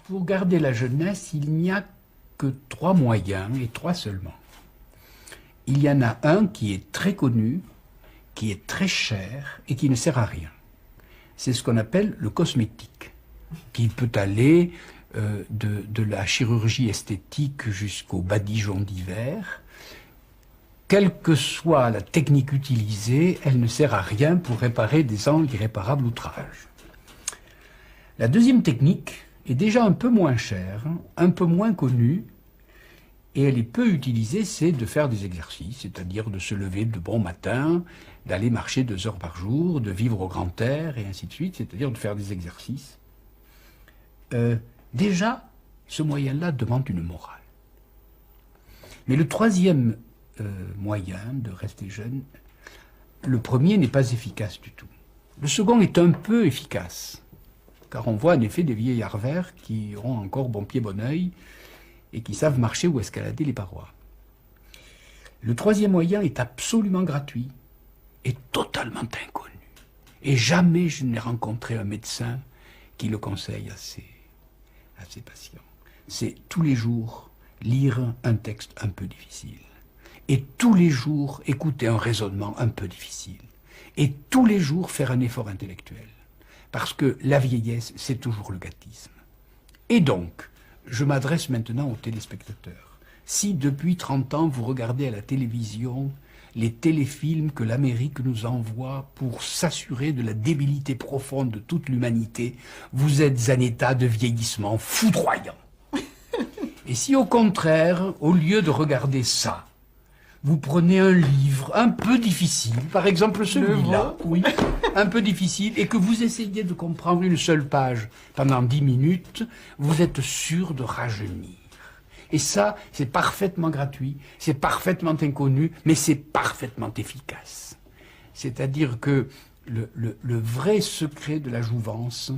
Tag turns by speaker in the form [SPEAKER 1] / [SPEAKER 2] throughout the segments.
[SPEAKER 1] Pour garder la jeunesse, il n'y a que 3 moyens, et 3 seulement. Il y en a un qui est très connu, qui est très cher et qui ne sert à rien. C'est ce qu'on appelle le cosmétique, qui peut aller de la chirurgie esthétique jusqu'au badigeon d'hiver. Quelle que soit la technique utilisée, elle ne sert à rien pour réparer des angles d'irréparable outrage. La deuxième technique est déjà un peu moins chère, un peu moins connue, et elle est peu utilisée, c'est de faire des exercices, c'est-à-dire de se lever de bon matin, d'aller marcher 2 heures par jour, de vivre au grand air, et ainsi de suite, c'est-à-dire de faire des exercices. Déjà, ce moyen-là demande une morale. Mais le troisième moyen de rester jeune, le premier n'est pas efficace du tout. Le second est un peu efficace, car on voit en effet des vieillards verts qui ont encore bon pied bon oeil et qui savent marcher ou escalader les parois. Le troisième moyen est absolument gratuit et totalement inconnu. Et jamais je n'ai rencontré un médecin qui le conseille à ses patients. C'est tous les jours lire un texte un peu difficile. Et tous les jours écouter un raisonnement un peu difficile. Et tous les jours faire un effort intellectuel. Parce que la vieillesse, c'est toujours le gâtisme. Et donc, je m'adresse maintenant aux téléspectateurs. Si depuis 30 ans, vous regardez à la télévision les téléfilms que l'Amérique nous envoie pour s'assurer de la débilité profonde de toute l'humanité, vous êtes en état de vieillissement foudroyant. Et si au contraire, au lieu de regarder ça, vous prenez un livre un peu difficile, par exemple celui-là, oui, un peu difficile, et que vous essayez de comprendre une seule page pendant 10 minutes, vous êtes sûr de rajeunir. Et ça, c'est parfaitement gratuit, c'est parfaitement inconnu, mais c'est parfaitement efficace. C'est-à-dire que le vrai secret de la jouvence,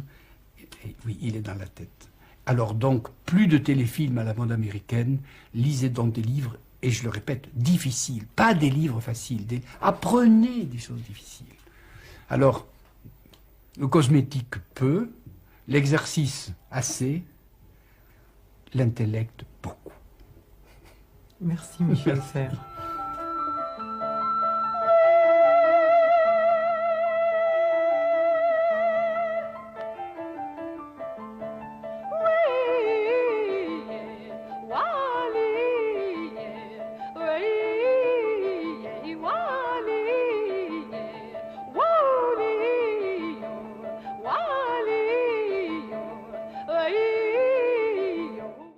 [SPEAKER 1] oui, il est dans la tête. Alors donc, plus de téléfilms à la mode américaine, lisez donc des livres, et je le répète, difficiles, pas des livres faciles, apprenez des choses difficiles. Alors, le cosmétique peu, l'exercice assez, l'intellect beaucoup.
[SPEAKER 2] Merci Michel Serres.